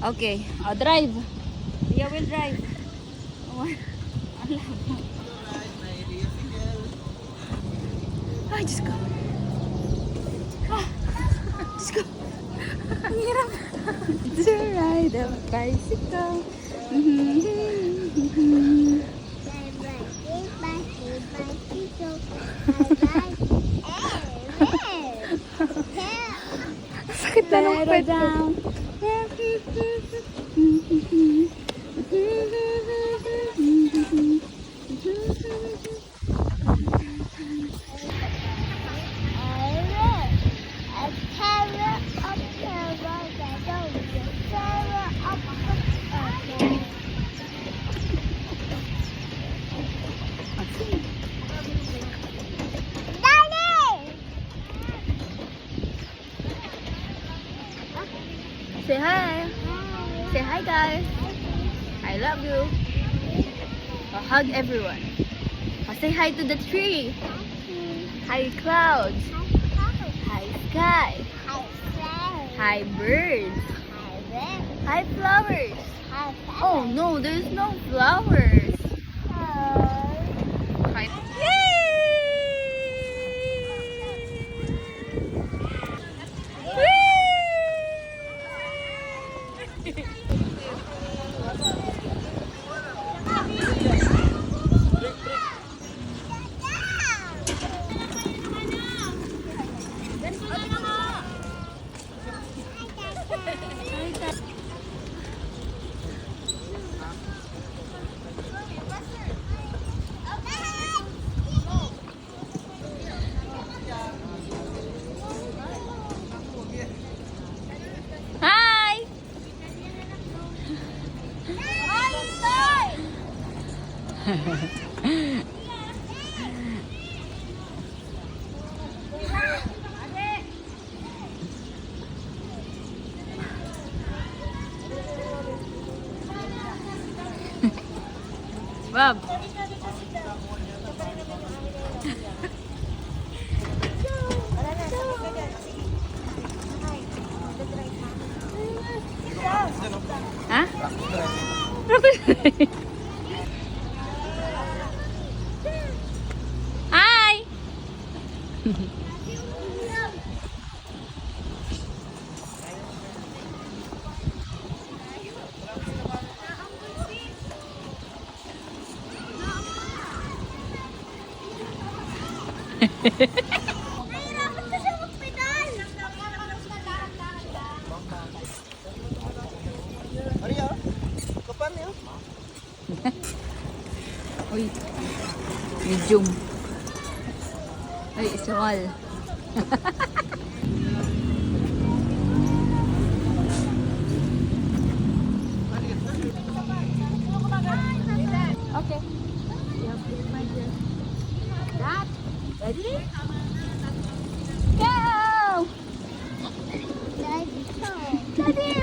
Okay, drive. Yeah, will drive. Oh, ay, Diyos ko. Ah, Diyos ko. Ang hirap. To ride a bicycle. Sakit na ng pwede. Down. Say hi. Say hi, guys. I love you. Hug everyone. Say hi to the tree. Hi, clouds. Hi, sky. Hi, birds. Hi, flowers. Oh no, there's no flowers. Hi. Bob. Hah? Hai. Nahirapan ka siya mag-pedal. Maria, kapan ya? Uy. Medium. Ay, small. Okay. That. Ready? Go! Daddy!